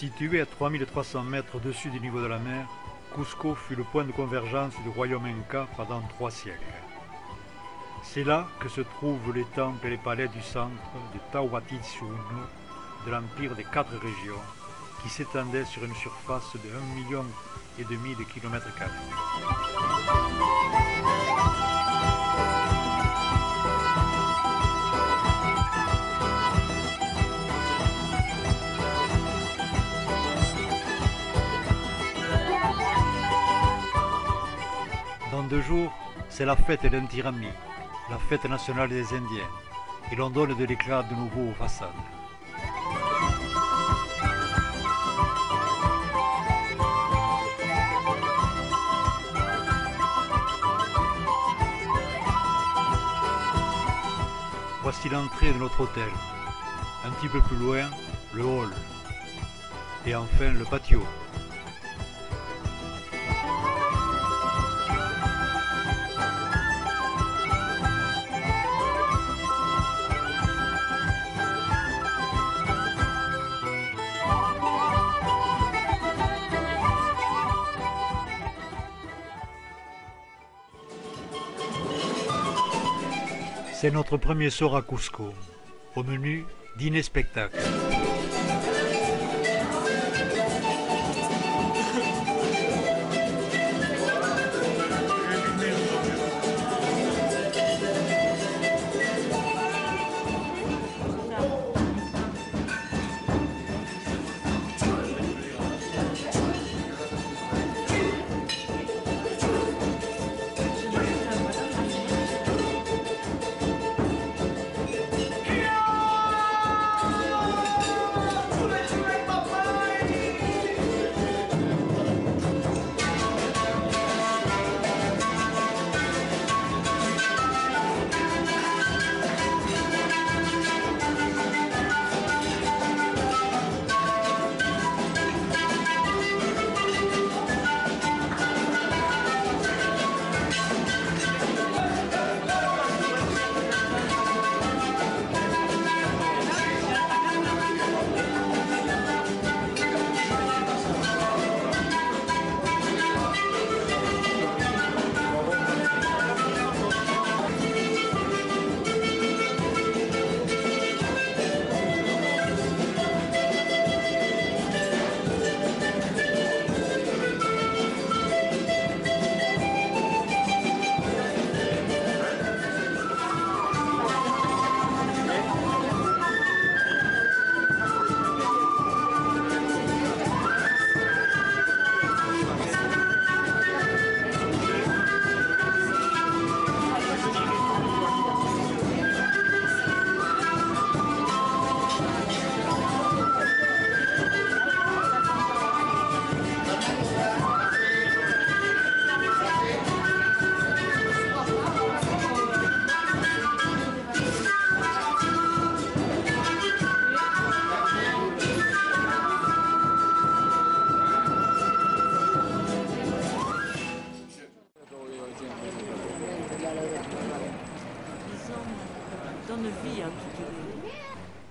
Situé à 3300 mètres au-dessus du niveau de la mer, Cusco fut le point de convergence du royaume Inca pendant 3 siècles. C'est là que se trouvent les temples et les palais du centre de Tahuantinsuyo, de l'empire des 4 régions, qui s'étendait sur une surface de 1,5 million de kilomètres carrés. Dans 2 jours, c'est la fête d'Inti Raymi, la fête nationale des Indiens, et l'on donne de l'éclat de nouveau aux façades. Voici l'entrée de notre hôtel. Un petit peu plus loin, le hall. Et enfin le patio. C'est notre premier soir à Cusco. Au menu, dîner-spectacle.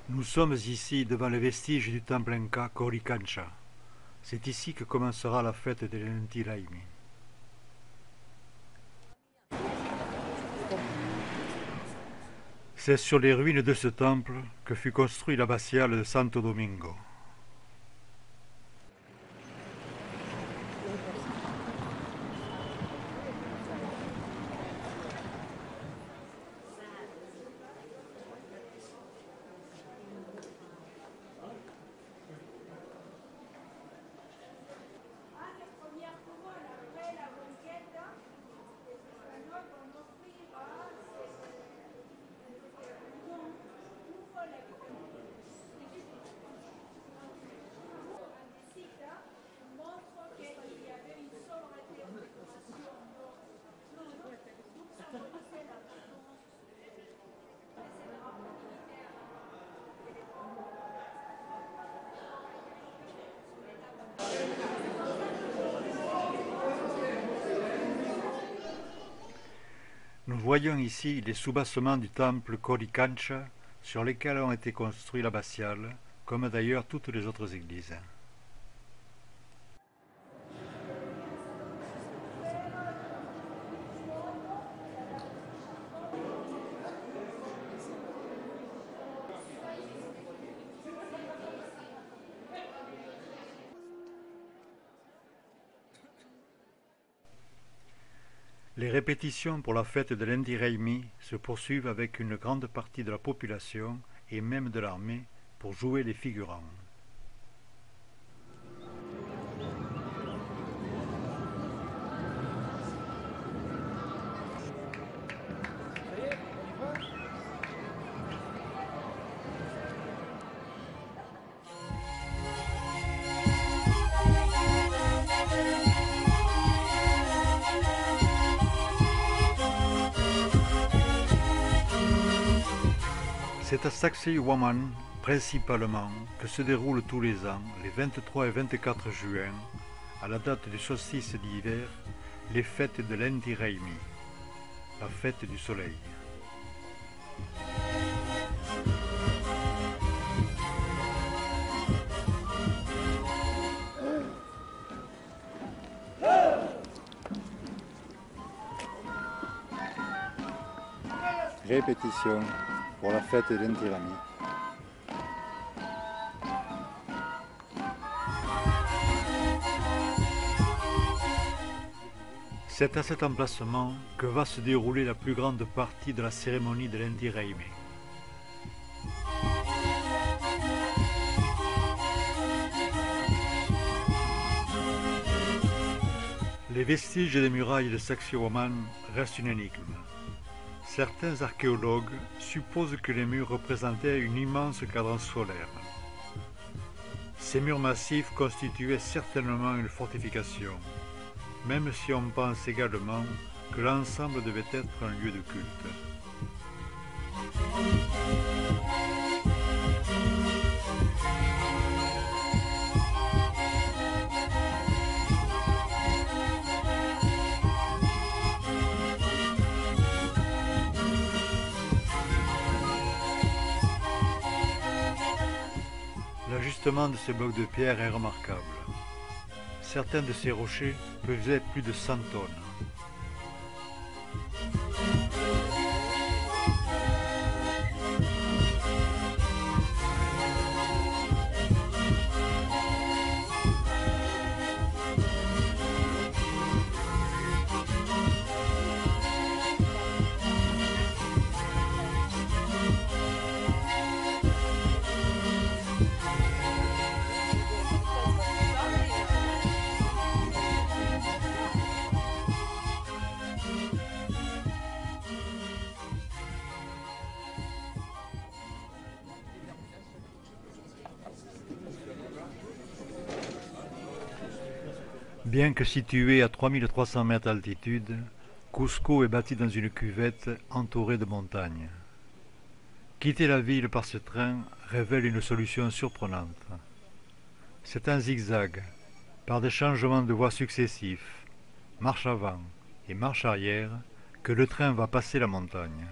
Nous sommes ici devant les vestiges du temple Inca Coricancha. C'est ici que commencera la fête de l'Inti Raymi. C'est sur les ruines de ce temple que fut construit l'abbatiale de Santo Domingo. Nous voyons ici les soubassements du temple Coricancha sur lesquels ont été construits l'abbatiale, comme d'ailleurs toutes les autres églises. Les répétitions pour la fête de l'Inti Raymi se poursuivent avec une grande partie de la population et même de l'armée pour jouer les figurants. C'est à Sacsayhuaman, principalement, que se déroulent tous les ans, les 23 et 24 juin, à la date du solstice d'hiver, les fêtes de l'Inti Raymi, la fête du soleil. Répétition pour la fête de l'Inti Raymi. C'est à cet emplacement que va se dérouler la plus grande partie de la cérémonie de l'Inti Raymi. Les vestiges des murailles de Sacsayhuaman restent une énigme. Certains archéologues supposent que les murs représentaient une immense cadence solaire. Ces murs massifs constituaient certainement une fortification, même si on pense également que l'ensemble devait être un lieu de culte. L'ajustement de ces blocs de pierre est remarquable. Certains de ces rochers pesaient plus de 100 tonnes. Bien que situé à 3300 mètres d'altitude, Cusco est bâti dans une cuvette entourée de montagnes. Quitter la ville par ce train révèle une solution surprenante. C'est un zigzag, par des changements de voies successifs, marche avant et marche arrière, que le train va passer la montagne.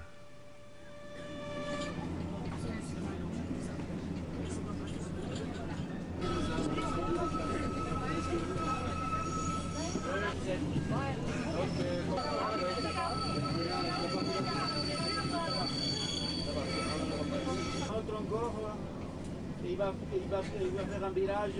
Il va faire un virage.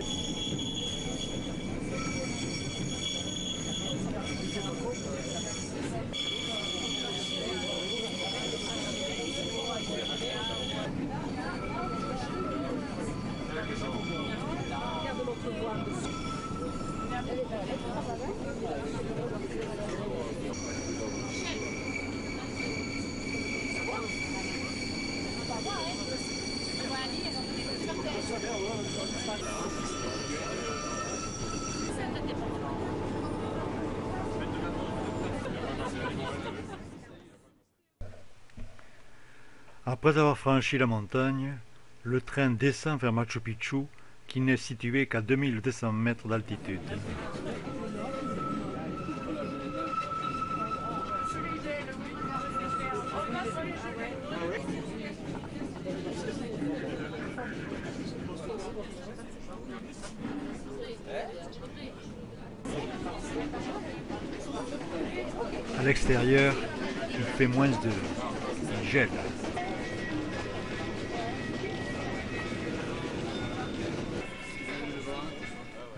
Après avoir franchi la montagne, le train descend vers Machu Picchu, qui n'est situé qu'à 2200 mètres d'altitude. À l'extérieur, il fait moins de gel.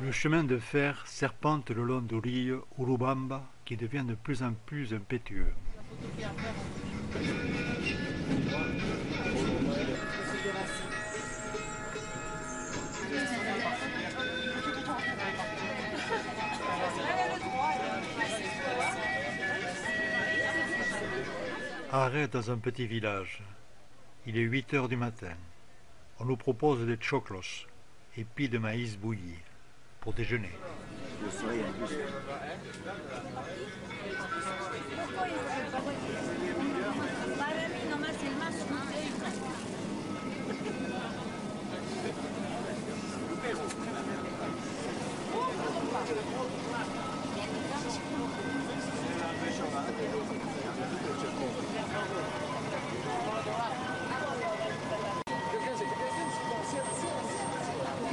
Le chemin de fer serpente le long du rio Urubamba qui devient de plus en plus impétueux. Arrêt dans un petit village. Il est 8 heures du matin. On nous propose des choclos, épis de maïs bouillis, pour déjeuner. Le soleil en plus.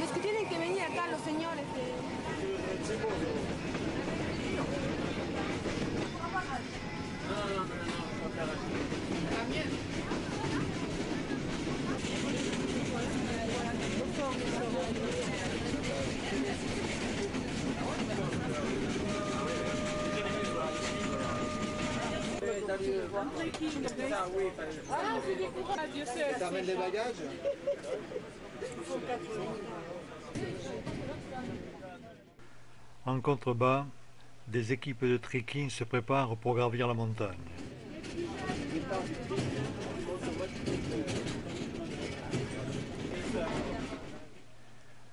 Es que tienen que venir acá los señores. T'amènes les bagages? En contrebas, des équipes de trekking se préparent pour gravir la montagne.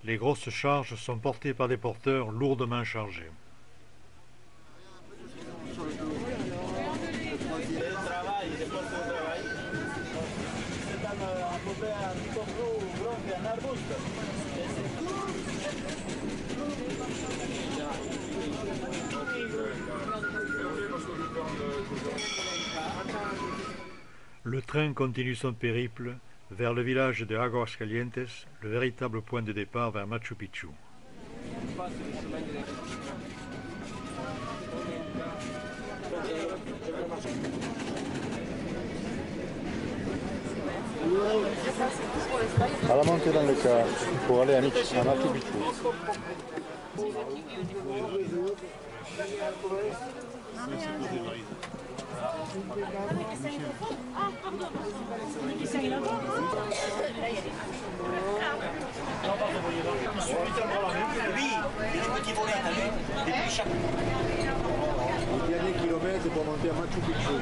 Les grosses charges sont portées par des porteurs lourdement chargés. Le train continue son périple vers le village de Aguascalientes, le véritable point de départ vers Machu Picchu. À la montée dans le car pour aller à Machu Picchu. Les derniers kilomètres pour monter à Machu Picchu.